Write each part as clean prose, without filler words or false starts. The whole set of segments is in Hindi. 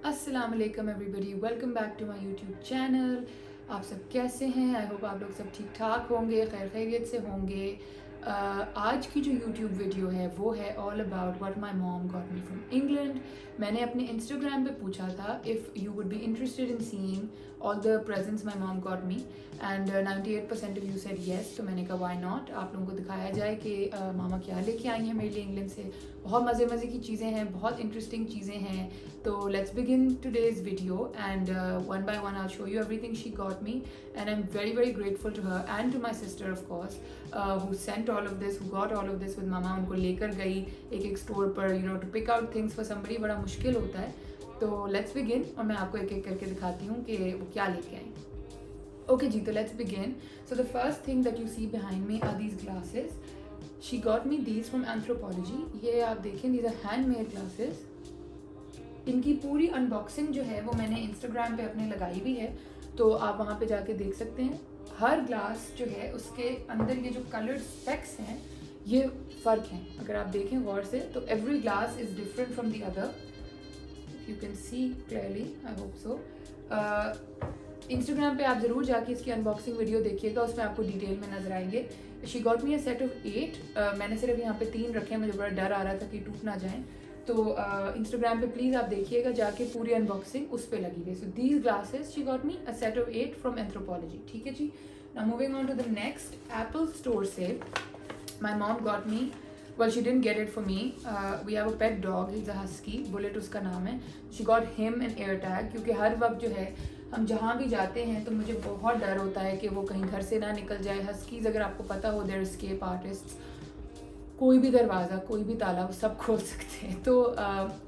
अस्सलाम वालेकुम everybody, welcome back to my YouTube channel. आप सब कैसे हैं? आई होप आप लोग सब ठीक ठाक होंगे, खैर खैरियत से होंगे। आज की जो यूट्यूब वीडियो है वो है all about what my mom got me from England. मैंने अपने इंस्टाग्राम पे पूछा था if you would be interested in seeing all the presents my mom got me and 98% of you said yes. तो मैंने कहा व्हाई नॉट, आप लोगों को दिखाया जाए कि मामा क्या लेके आई हैं मेरे लिए इंग्लैंड से। बहुत मज़े मज़े की चीज़ें हैं, बहुत इंटरेस्टिंग चीज़ें हैं। So let's begin today's video and one by one I'll show you everything she got me, and I'm very grateful to her and to my sister of course who sent all of this, who got all of this with mama। उनको लेकर गई एक स्टोर पर to pick out things for somebody बड़ा मुश्किल होता है। तो let's begin और मैं आपको एक एक करके दिखाती हूँ कि वो क्या लेके आई। Okay जी, तो let's begin। So the first thing that you see behind me are these glasses। She got me these from Anthropology। ये आप देखें, these are handmade glasses। इनकी पूरी अनबॉक्सिंग जो है वो मैंने इंस्टाग्राम पे अपने लगाई भी है, तो आप वहाँ पे जाके देख सकते हैं। हर ग्लास जो है उसके अंदर ये जो कलर्ड स्पेक्स हैं ये फ़र्क हैं। अगर आप देखें गौर से तो every glass is different from the other, you can see clearly, I hope so. Instagram पे आप ज़रूर जाके इसकी अनबॉक्सिंग वीडियो देखिएगा, उसमें आपको डिटेल में नजर आएंगे। She got me a set of 8। मैंने सिर्फ यहाँ पे 3 रखे हैं, मुझे बड़ा डर आ रहा था कि टूट ना जाएं। तो इंस्टाग्राम पे प्लीज़ आप देखिएगा जाके, पूरी अनबॉक्सिंग उस पर लगी हुई। So these glasses she got me a set of 8 from Anthropologie. ठीक है जी। Now moving on to the next, Apple store से my mom got me, well she didn't get it for me, we have a pet dog, he's a husky, Bullet उसका नाम है। she got him an air tag क्योंकि हर वक्त जो है हम जहाँ भी जाते हैं तो मुझे बहुत डर होता है कि वो कहीं घर से ना निकल जाए। हस्कीज अगर आपको पता हो, देयर एस्केप आर्टिस्ट्स, कोई भी दरवाज़ा कोई भी ताला वो सब खोल सकते हैं। तो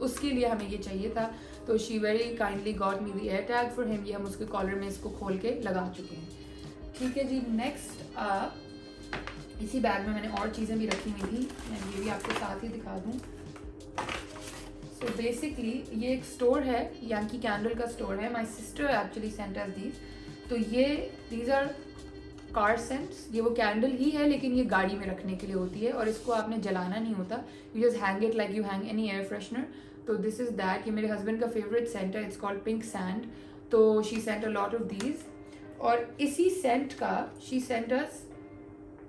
उसके लिए हमें ये चाहिए था, तो she very kindly got me the air tag for him. ये हम उसके कॉलर में इसको खोल के लगा चुके हैं। ठीक है जी। नेक्स्ट इसी बैग में मैंने और चीज़ें भी रखी हुई थी, मैं ये भी आपको साथ ही दिखा दूँ। सो बेसिकली ये एक स्टोर है, यानी कैंडल का स्टोर है। My sister actually sent us these. तो ये दीज आर कार सेंट्स। ये वो कैंडल ही है लेकिन ये गाड़ी में रखने के लिए होती है और इसको आपने जलाना नहीं होता, you just hang it like you hang any air freshener. तो दिस इज़ दैट। ये मेरे हस्बैंड का फेवरेट सेंट है, इट्स कॉल्ड पिंक सैंड। तो she sent a lot of these. और इसी सेंट का शी सेंट अस,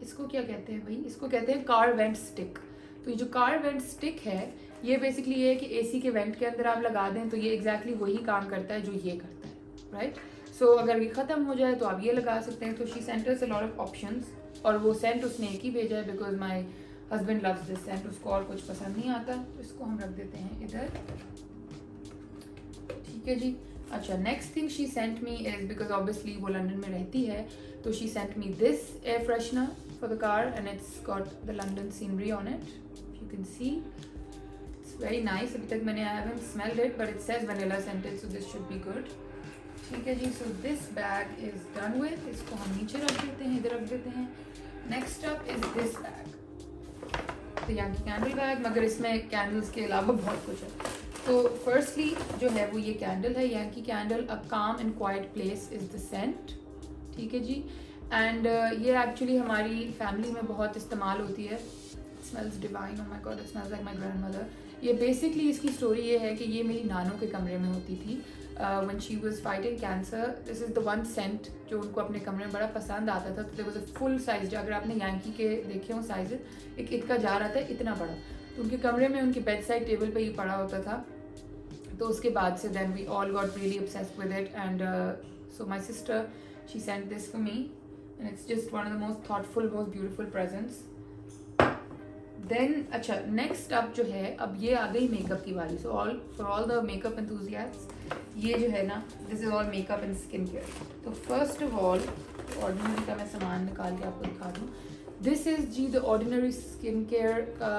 इसको क्या कहते हैं भाई, इसको कहते हैं कार वेंट स्टिक। तो ये जो कार वेंट स्टिक है ये बेसिकली ये है कि एसी के वेंट के अंदर आप लगा दें तो ये एग्जैक्टली वही काम करता है जो ये करता है, राइट। सो अगर ये ख़त्म हो जाए तो आप ये लगा सकते हैं। तो she sent us a lot of options, और वो सेंट उसने एक ही भेजा है because my husband loves this scent, उसको और कुछ पसंद नहीं आता। तो इसको हम रख देते हैं इधर। ठीक है जी। अच्छा, next thing she sent me is, because obviously वो लंदन में रहती है, तो she sent me this air freshener for the car and it's got the London scenery on it, you can see it's very nice। अभी तक मैंने I haven't smelled it but it says vanilla scented, so this should be good। ठीक है जी। so this bag is done with, इसको हम नीचे रख देते हैं, इधर रख देते हैं। next up is this bag, तो यहाँ की कैंडल बैग, मगर इसमें कैंडल्स के अलावा बहुत कुछ है। तो फर्स्टली जो है वो ये कैंडल है, यहाँ की candle a calm and quiet place is the scent. ठीक है जी। एंड ये एक्चुअली हमारी फैमिली में बहुत इस्तेमाल होती है। Smells divine, oh my God, it smells like my grandmother. ये बेसिकली इसकी स्टोरी ये है कि ये मेरी नानों के कमरे में होती थी when she was fighting cancer. This is the one cent जो उनको अपने कमरे में बड़ा पसंद आता था। तो there was a full size, अगर आपने यांकी के देखे हो साइज, एक इनका जा रहा था इतना बड़ा, तो उनके कमरे में उनकी बेड साइड टेबल पर ही पड़ा होता था। तो उसके बाद से then we all got really obsessed with it and so my sister she sent this for me and it's just one of the most thoughtful, most beautiful presents। then अच्छा, next up जो है, अब ये आ गई मेकअप की बारी। so all for all the makeup enthusiasts, ये जो है ना, this is all makeup and skin care। तो first of all ordinary का मैं सामान निकाल के आपको दिखा दूँ। this is ji the ordinary skin care का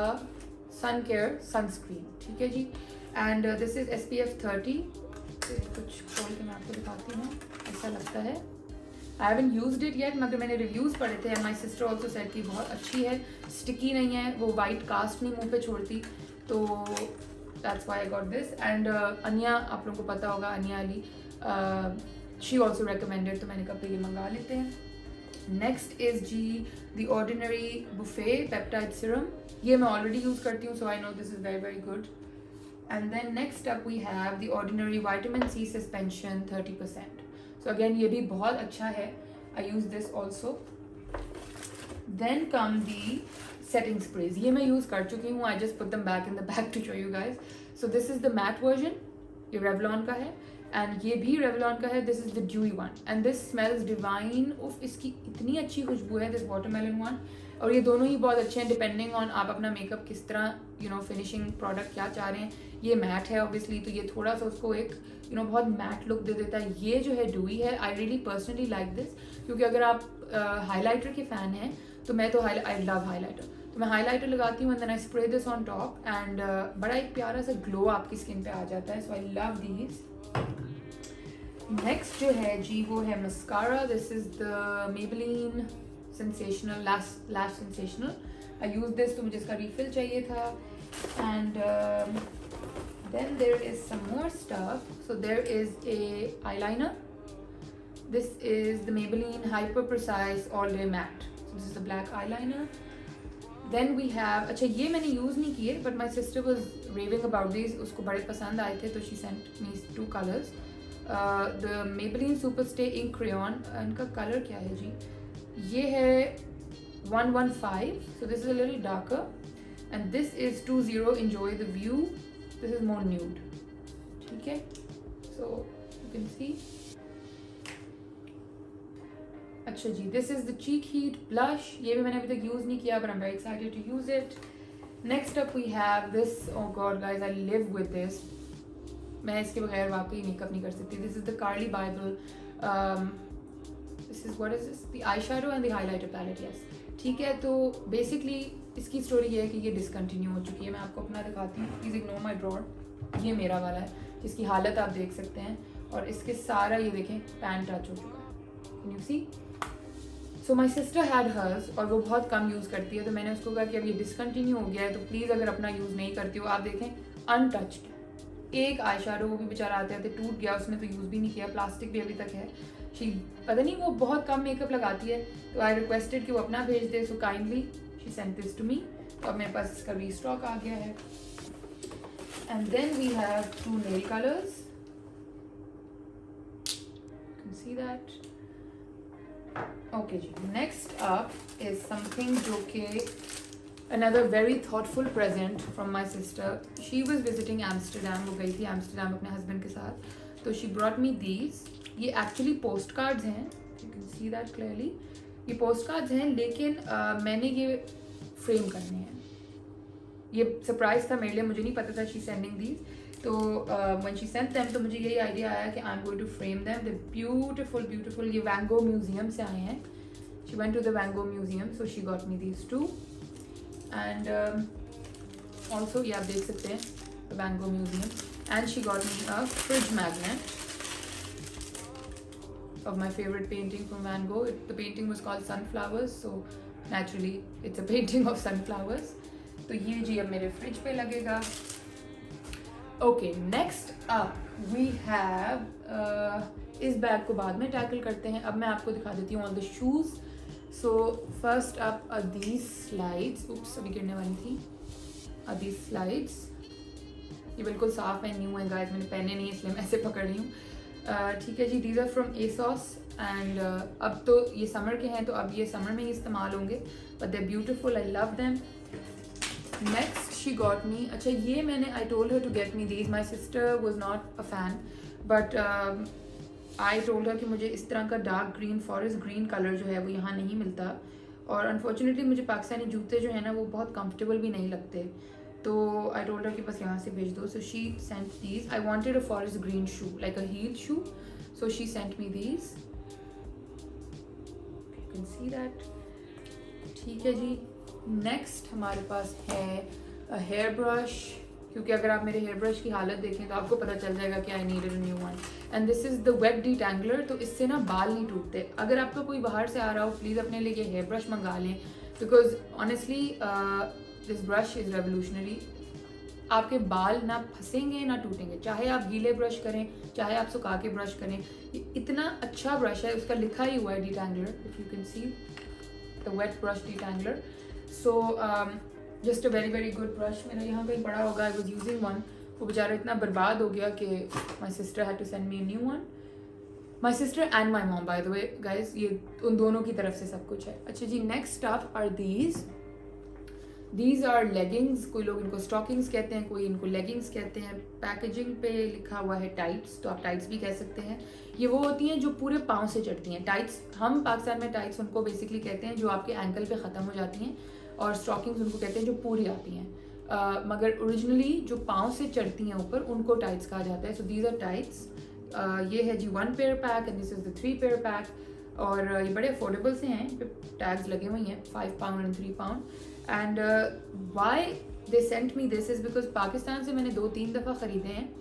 sun care sunscreen। ठीक है जी। And this is SPF 30। कुछ खोल के मैं आपको दिखाती हूँ, ऐसा लगता है। I haven't used it yet, मगर मैंने रिव्यूज़ पढ़े थे and my sister also said कि बहुत अच्छी है, स्टिकी नहीं है, वो वाइट कास्ट नहीं मुंह पे छोड़ती। तो that's why I got this. And Ania, आप लोगों को पता होगा Ania Ali, she also recommended, तो मैंने कहा ये मंगा लेते हैं। नेक्स्ट इज जी the Ordinary Buffet peptide serum. ये मैं ऑलरेडी यूज़ करती हूँ, so I know this is very good. And then next up we have the Ordinary Vitamin C Suspension 30%. So again ये भी बहुत अच्छा है. I use this also. Then come the setting sprays. ये मैं use कर चुकी हूँ. I just put them back in the bag to show you guys. So this is the matte version. ये Revlon का है. And ये भी Revlon का है. This is the dewy one. And this smells divine. उफ, इसकी इतनी अच्छी खुशबू है. This watermelon one. और ये दोनों ही बहुत अच्छे हैं डिपेंडिंग ऑन आप अपना मेकअप किस तरह फिनिशिंग प्रोडक्ट क्या चाह रहे हैं. ये मैट है ऑब्वियसली, तो ये थोड़ा सा उसको एक बहुत मैट लुक दे देता है. ये जो है डूई है. I really personally like this, क्योंकि अगर आप हाईलाइटर के फ़ैन हैं तो मैं तो आई लव हाईलाइटर, तो मैं हाईलाइटर लगाती हूँ and then I spray this on top and बड़ा एक प्यारा सा ग्लो आपकी स्किन पे आ जाता है. So I love these. Next जो है जी वो है mascara. This is the Maybelline Sensational lash sensational. I use this तो मुझे इसका refill चाहिए था. And then there is some more stuff. So there is a eyeliner. This is the Maybelline Hyper Precise All Day Matte. So this is the black eyeliner. Then we have, अच्छा ये मैंने use नहीं किए but my sister was raving about these. उसको बड़े पसंद आए थे तो she sent me 2 colors. The Maybelline Superstay Ink Crayon. इनका color क्या है जी? ये है 115. So this is a little darker and this is 20. Enjoy the view. This is more nude. ठीक है, so you can see. अच्छा जी, this is the cheek heat blush. ये भी मैंने अभी तक यूज़ नहीं किया but I'm very excited to use it. Next up we have this. Oh god guys, I live with this. मैं इसके बगैर वाकई मेकअप नहीं कर सकती. This is the Carly Bible. This is what is this? The eyeshadow and the highlighter palette. Yes. ठीक है, तो basically इसकी स्टोरी ये है कि ये डिसकंटिन्यू हो चुकी है. मैं आपको अपना दिखाती हूँ. Please ignore my drawer. ये मेरा वाला है जिसकी हालत आप देख सकते हैं और इसके सारा ये देखें पैन टच हो चुका है. Can you see? So my sister had hers और वो बहुत कम यूज़ करती है, तो मैंने उसको कहा कि अब ये डिसकंटिन्यू हो गया है तो प्लीज़ अगर अपना यूज़ नहीं करती हो, आप देखें अनटच्ड एक आई शेडो, वो भी बेचारा आते आते टूट गया. उसने तो यूज़ भी नहीं किया. प्लास्टिक भी अभी तक है. पता नहीं वो बहुत कम मेकअप लगाती है, तो आई रिक्वेस्टेड कि वो अपना भेज दे. So kindly she sent this to me. तो अब मेरे पास इसका रीस्टॉक आ गया है. And then we have 2 nail colours. You can see that. Okay जी, नेक्स्ट अप इज समथिंग जो कि another very thoughtful present from my sister. She was visiting Amsterdam. वो गई थी एम्स्टरडेम अपने हस्बैंड के साथ, तो she brought me these. ये एक्चुअली पोस्ट कार्ड्स हैं. You can see that clearly. ये पोस्ट कार्ड्स हैं लेकिन मैंने ये फ्रेम करने हैं. ये सरप्राइज था मेरे लिए, मुझे नहीं पता था शी सेंडिंग दीज. तो व्हेन शी सेंट देम तो मुझे यही आइडिया आया कि I am going to frame them. They beautiful beautiful. ये वैन गो म्यूजियम से आए हैं. She went to the Van Gogh museum, so she got me these 2. And also ये आप देख सकते हैं the Van Gogh museum. And she got me a fridge magnet of my favorite painting from Van Gogh. The painting was called Sunflowers, so naturally it's a painting of sunflowers. तो ये जी अब मेरे फ्रिज पे लगेगा. Okay, next up we have इस बैग को बाद में टैकल करते हैं. अब मैं आपको दिखा देती हूँ all the shoes. So first up are these slides. Oops, अभी गिरने वाली थी. Are these slides. ये बिल्कुल साफ है, न्यू है गाइस. मैंने पहने नहीं इसलिए मैं ऐसे पकड़ रही हूँ. ठीक है जी. These are from ASOS and अब तो ये समर के हैं तो अब ये समर में ही इस्तेमाल होंगे, but they beautiful. I love them. Next she got me. अच्छा ये मैंने I told her to get me these. My sister was not a fan but I told her कि मुझे इस तरह का dark green forest green colour जो है वो यहाँ नहीं मिलता, और अनफॉर्चुनेटली मुझे पाकिस्तानी जूते जो है ना वो बहुत कंफर्टेबल भी नहीं लगते, तो आई टोल्ड हर कि बस यहाँ से भेज दो. So she sent these. I wanted a forest green shoe like a heel shoe, so she sent me these. You can see that. ठीक है जी. नेक्स्ट हमारे पास है हेयर ब्रश, क्योंकि अगर आप मेरे हेयर ब्रश की हालत देखें तो आपको पता चल जाएगा कि I needed a new one. And this is the wet detangler. तो इससे ना बाल नहीं टूटते. अगर आपका कोई बाहर से आ रहा हो प्लीज़ अपने लिए हेयर ब्रश मंगा लें, because honestly this brush is revolutionary. आपके बाल ना फंसेंगे ना टूटेंगे, चाहे आप गीले ब्रश करें चाहे आप सुखा के ब्रश करें. ये इतना अच्छा ब्रश है. उसका लिखा ही हुआ है detangler, if you can see the wet brush detangler. So just a very very good brush. मेरा यहाँ कहीं पड़ा होगा. आई वॉज यूजिंग वन वो बेचारा इतना बर्बाद हो गया कि my sister had to send me a new one. My sister and my mom by the way guys, ये उन दोनों की तरफ से सब कुछ है. अच्छा जी, next up are these are leggings. कोई लोग इनको स्टॉकिंग्स कहते हैं, कोई इनको लेगिंग्स कहते हैं. पैकेजिंग पे लिखा हुआ है टाइट्स, तो आप टाइट्स भी कह सकते हैं. ये वो होती हैं जो पूरे पाँव से चढ़ती हैं. टाइट्स, हम पाकिस्तान में टाइट्स उनको बेसिकली कहते हैं जो आपके एंकल पे ख़त्म हो जाती हैं, और स्टॉकिंग्स उनको कहते हैं जो पूरी आती हैं. मगर ओरिजिनली जो पाँव से चढ़ती हैं ऊपर, उनको टाइट्स कहा जाता है. So these are tights. ये है जी 1 pair pack and this is the 3 pair pack. और ये बड़े अफोर्डेबल से हैं, टैग्स लगे हुए हैं, £5 and £3. And why they sent me this is because Pakistan से मैंने 2-3 दफ़ा ख़रीदे हैं.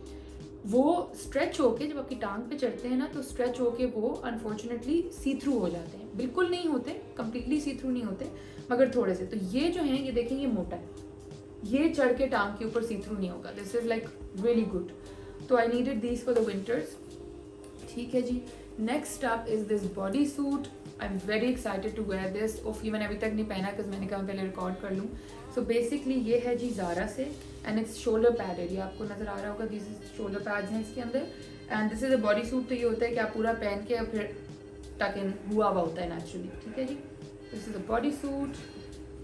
वो स्ट्रेच होके जब आपकी टांग पे चढ़ते हैं ना, तो स्ट्रेच होके वो अनफॉर्चुनेटली सी थ्रू हो जाते हैं. बिल्कुल नहीं होते, कम्प्लीटली सी थ्रू नहीं होते, मगर थोड़े से. तो ये जो हैं, ये देखें, ये मोटा है, ये चढ़ के टांग के ऊपर सी थ्रू नहीं होगा. This is like really good. तो I needed these for the winters. ठीक है जी. Next up is this body suit. I am very excited to wear this. ये मैंने अभी तक नहीं पहना बिकॉज मैंने कहा पहले रिकॉर्ड कर लूँ. सो बेसिकली ये है जी ज़ारा से, एंड इट्स शोल्डर पैडेड. ये आपको नज़र आ रहा होगा, दिस शोल्डर पैड्स हैं इसके अंदर. And this is a body suit. तो ये होता है कि आप पूरा पहन के फिर टक इन हुआ होता है नेचुरली. ठीक है जी. This is a body suit.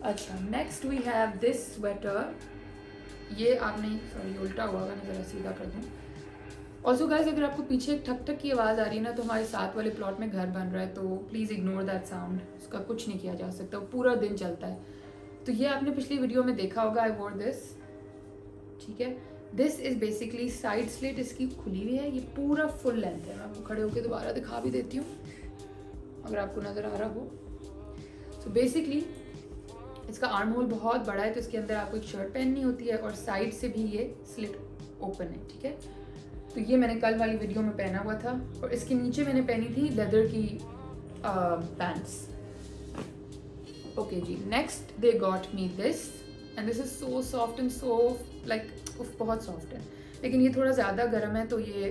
अच्छा, next we have this sweater. ये आपने, सॉरी उल्टा हुआ होगा, मैं ज़रा सीधा कर दूँ. ऑल्सो गाइज, अगर आपको पीछे एक ठक ठक की आवाज़ आ रही है ना, तो हमारे साथ वाले प्लॉट में घर बन रहा है, तो प्लीज़ इग्नोर दैट साउंड. उसका कुछ नहीं किया जा सकता, वो पूरा दिन चलता है. तो ये आपने पिछली वीडियो में देखा होगा, आई वोर दिस. ठीक है. This is basically side slit इसकी खुली हुई है. ये पूरा फुल लेंथ है. मैं आपको खड़े होकर दोबारा दिखा भी देती हूँ अगर आपको नज़र आ रहा हो. सो बेसिकली इसका आर्म होल बहुत बड़ा है, तो इसके अंदर आपको एक शर्ट पहननी होती है, और साइड से भी ये स्लिट ओपन है. ठीक है. तो ये मैंने कल वाली वीडियो में पहना हुआ था, और इसके नीचे मैंने पहनी थी लेदर की पैंट्स. ओके जी. Next they got me this, and this is so soft and so like, बहुत सॉफ्ट है, लेकिन ये थोड़ा ज़्यादा गर्म है, तो ये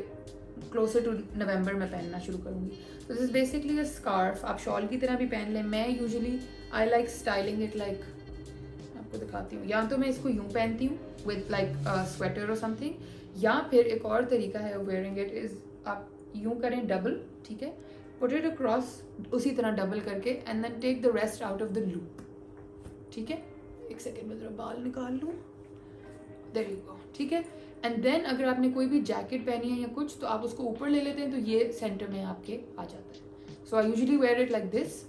क्लोजर टू नवंबर में पहनना शुरू करूँगी. तो this is basically a scarf. आप शॉल की तरह भी पहन लें. मैं usually I like styling it like, आपको दिखाती हूँ. या तो मैं इसको यूँ पहनती हूँ विद लाइक स्वेटर और समथिंग, या फिर एक और तरीका है वेयरिंग इट इज़ आप यूँ करें डबल. ठीक है. पुट इट अक्रॉस उसी तरह डबल करके, and then take the rest out of the loop. ठीक है. एक सेकेंड में ज़रा बाल निकाल लूँ. There you go. ठीक है. एंड देन अगर आपने कोई भी जैकेट पहनी है या कुछ, तो आप उसको ऊपर ले लेते हैं, तो ये सेंटर में आपके आ जाता है. So I usually wear it like this,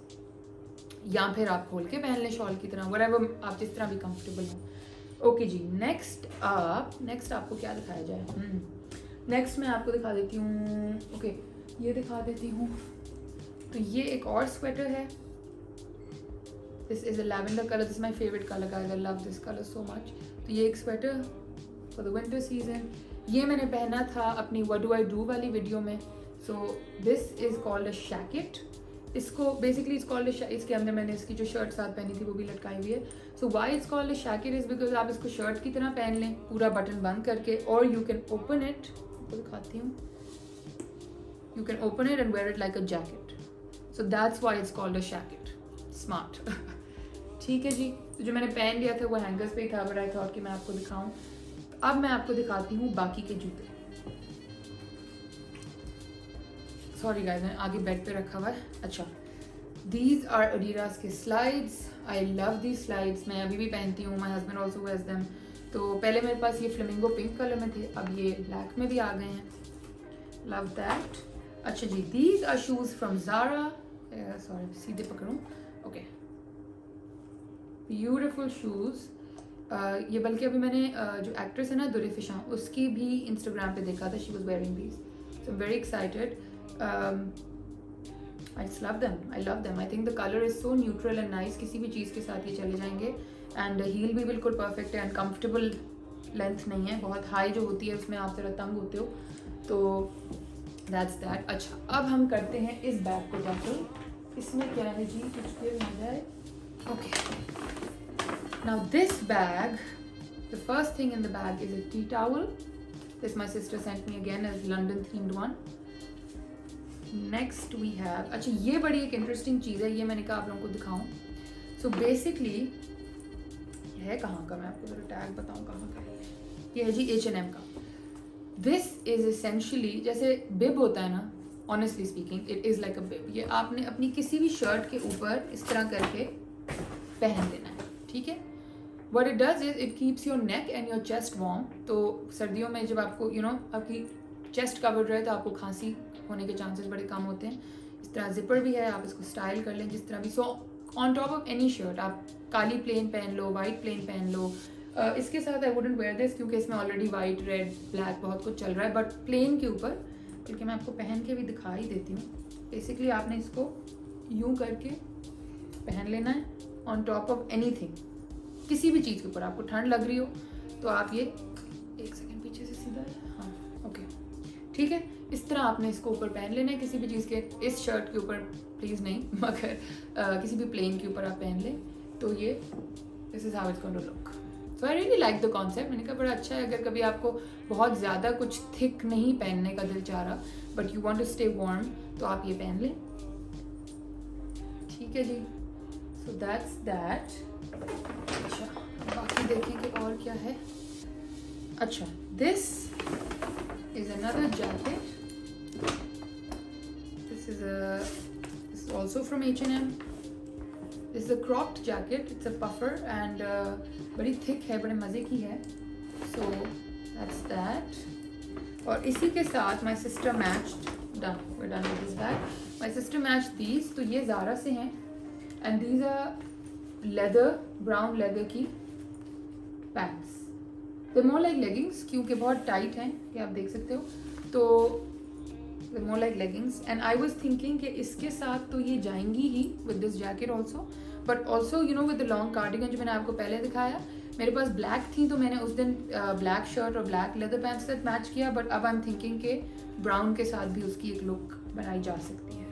या फिर आप खोल के पहन लें शॉल की तरह, व्हाटएवर आप जिस तरह भी कंफर्टेबल हो. ओके जी. नेक्स्ट आपको क्या दिखाया जाए. नेक्स्ट मैं आपको दिखा देती हूँ. ओके, ये दिखा देती हूँ. तो ये एक और स्वेटर है. This is a lavender colour. This is my favourite colour guys. I love this colour so much. तो ये एक sweater for the winter season. ये मैंने पहना था अपनी व्हाट डू आई डू वाली वीडियो में. So this is called a shacket. इसको बेसिकली इट्स कॉल्ड, इसके अंदर मैंने इसकी जो शर्ट साथ पहनी थी वो भी लटकाई हुई है. So why it's called a shacket is because आप इसको शर्ट की तरह पहन लें, पूरा बटन बंद करके, और यू कैन ओपन इट. आपको दिखाती हूँ. You can open it and wear it like a jacket. So that's why it's called a shacket. Smart. ठीक है जी. तो जो मैंने पहन लिया था वो हैंगर्स पे ही था, बट आई थॉट कि मैं आपको दिखाऊँ. अब मैं आपको दिखाती हूँ बाकी के जूते. सॉरी गाइस, मैंने आगे बेड पे रखा हुआ है. अच्छा, दीज आर एडिडास के slides. I love these slides. मैं अभी भी पहनती हूँ. My husband also wears them. तो पहले मेरे पास ये फ्लेमिंगो पिंक कलर में थे, अब ये ब्लैक में भी आ गए हैं. Love that. अच्छा जी. These are shoes from Zara. Sorry, सीधे पकड़ूँ. Okay, beautiful shoes. ये बल्कि अभी मैंने जो एक्ट्रेस है ना दुरे फिशा, उसकी भी इंस्टाग्राम पे देखा था. She was wearing these. So I am very excited. I just love them. I love them. I think the color is so neutral and nice. किसी भी चीज़ के साथ ये चले जाएंगे. And heel भी बिल्कुल perfect है, and comfortable length नहीं है. बहुत high जो होती है उसमें आप जरा तंग होते हो. तो that's that. अच्छा, अब हम करते हैं इस बैग को टैकल. इसमें क्या है जी, कुछ देर मिल जाए. Okay. Now this bag, the first thing in the bag is a tea towel. This my sister sent me again as London themed one. Next we have, अच्छा ये बड़ी एक इंटरेस्टिंग चीज़ है, ये मैंने कहा आप लोगों को दिखाऊं. सो बेसिकली ये है कहाँ का, मैं आपको जरा टैग बताऊं कहाँ का है. ये है जी H&M का. दिस इज एसेंशियली जैसे बिब होता है ना, honestly speaking it is like a bib. ये आपने अपनी किसी भी शर्ट के ऊपर इस तरह करके पहन लेना है, ठीक है. What it does is it keeps your neck and your chest warm. तो सर्दियों में जब आपको आपकी चेस्ट कवर्ड रहे तो आपको खांसी होने के चांसेस बड़े कम होते हैं. इस तरह जिपर भी है, आप इसको स्टाइल कर लें जिस तरह भी. So on top of any shirt आप काली प्लेन पहन लो, वाइट प्लेन पहन लो. इसके साथ आई वुडेंट वेयर दिस क्योंकि इसमें ऑलरेडी वाइट, रेड, ब्लैक बहुत कुछ चल रहा है. बट प्लेन के ऊपर, बल्कि मैं आपको पहन के भी दिखा ही देती हूँ. बेसिकली आपने इसको यूँ करके पहन लेना है ऑन टॉप ऑफ एनीथिंग. किसी भी चीज़ के ऊपर आपको ठंड लग रही हो तो आप ये, एक सेकंड पीछे से सीधा, हाँ ओके ठीक है. इस तरह आपने इसको ऊपर पहन लेना है किसी भी चीज़ के. इस शर्ट के ऊपर प्लीज़ नहीं, मगर किसी भी प्लेन के ऊपर आप पहन लें तो ये this is how it's going to look. So I really like the concept. मैंने कहा बड़ा अच्छा है. अगर कभी आपको बहुत ज़्यादा कुछ थिक नहीं पहनने का दिल चाह रहा but you want to stay warm तो आप ये पहन लें, ठीक है जी. So that's that. अच्छा बाकी देखें कि और क्या है. अच्छा this is another jacket. This is also from H&M. This is a cropped jacket. It's a puffer and बड़ी थिक है, बड़े मज़े की है. So that's that. और इसी के साथ my sister matched, we're done with this bag. My sister matched these. तो ये ज़ारा से हैं and these are leather, brown leather की pants. They're more like leggings क्योंकि बहुत टाइट हैं, ये आप देख सकते हो. तो they're more like leggings and I was thinking कि इसके साथ तो ये जाएंगी ही with this jacket also, but also with the long cardigan जो मैंने आपको पहले दिखाया. मेरे पास ब्लैक थी तो मैंने उस दिन ब्लैक शर्ट और ब्लैक लेदर पैंट्स के साथ मैच किया. बट अब आई एम थिंकिंग के ब्राउन के साथ भी उसकी एक लुक बनाई जा सकती है.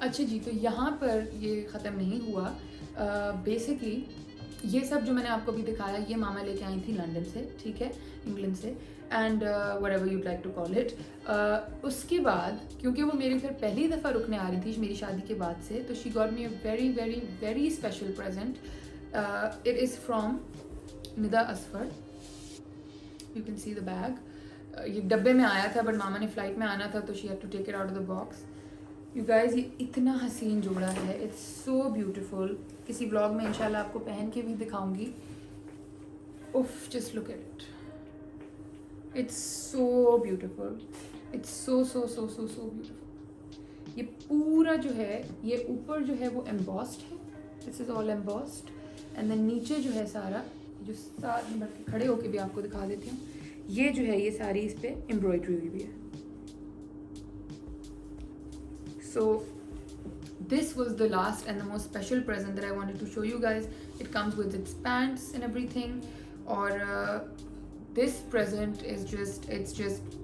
अच्छा जी, तो यहाँ पर ये ख़त्म नहीं हुआ. बेसिकली ये सब जो मैंने आपको भी दिखाया ये मामा लेके आई थी लंदन से, ठीक है, इंग्लैंड से, and whatever you like to call it. उसके बाद क्योंकि वो मेरे घर पहली दफ़ा रुकने आ रही थी मेरी शादी के बाद से, तो she got me a very very very special present. It is from Nida Asfar. You can see the bag. ये डब्बे में आया था बट मामा ने फ्लाइट में आना था तो she had to take it out of the box. You guys, ये इतना हसीन जोड़ा है. It's so beautiful. किसी ब्लॉग में इंशाल्लाह आपको पहन के भी दिखाऊंगी. उफ, just look at it. It's so beautiful. It's so beautiful. ये पूरा जो है, ये ऊपर जो है वो embossed है. This is all embossed. And then नीचे जो है सारा, जो साथ में बैठ खड़े होके भी आपको दिखा देती हूँ, ये जो है ये सारी इस पे एम्ब्रॉयडरी हुई भी है. So this was the last and the most special present that I wanted to show you guys. It comes with its pants and everything. और this present is just, it's just,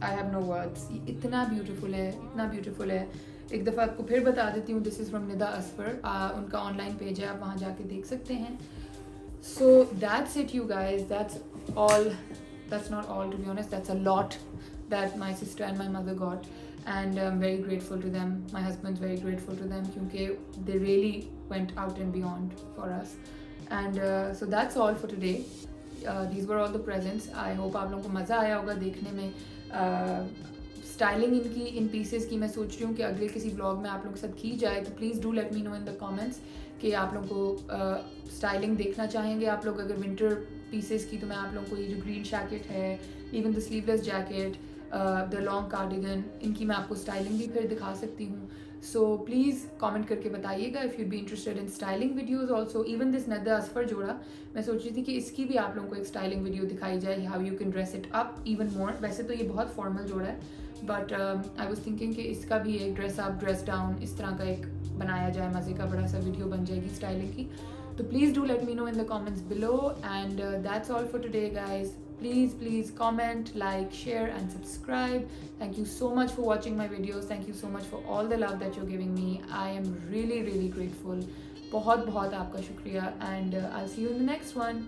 I have no words. इतना ब्यूटीफुल है, इतना ब्यूटीफुल है. एक दफ़ा आपको फिर बता देती हूँ, this is from Nida Asfar. उनका ऑनलाइन पेज है, आप वहाँ जाके देख सकते हैं. So that's it you guys. That's all. That's not all to be honest. That's a lot that my sister and my mother got and I am very grateful to them. My husband is very grateful to them क्योंकि they really went out and beyond for us. And so that's all for today. These were all the presents. I hope आप लोगों को मज़ा आया होगा देखने में. स्टाइलिंग इनकी इन पीसेस की मैं सोच रही हूँ कि अगले किसी ब्लॉग में आप लोगों के साथ की जाए. तो please do let me know in the comments कि आप लोगों को स्टाइलिंग देखना चाहेंगे आप लोग. अगर विंटर पीसेस की तो मैं आप लोगों को ये जो ग्रीन जैकेट है, even the sleeveless jacket, the long cardigan, इनकी मैं आपको स्टाइलिंग भी फिर दिखा सकती हूँ. सो प्लीज़ कमेंट करके बताइएगा if you'd be interested in styling videos also. Even this नदा असफर जोड़ा मैं सोच रही थी कि इसकी भी आप लोगों को एक स्टाइलिंग वीडियो दिखाई जाए, how you can dress it up even more. वैसे तो ये बहुत फॉर्मल जोड़ा है बट आई वॉज थिंकिंग कि इसका भी एक ड्रेस अप, ड्रेस डाउन, इस तरह का एक बनाया जाए. मज़े का बड़ा सा वीडियो बन जाएगी स्टाइलिंग की. तो please do let me know in the comments below. And that's all for today guys. Please comment, like, share and subscribe. Thank you so much for watching my videos. Thank you so much for all the love that you're giving me. I am really grateful. बहुत आपका शुक्रिया and I'll see you in the next one.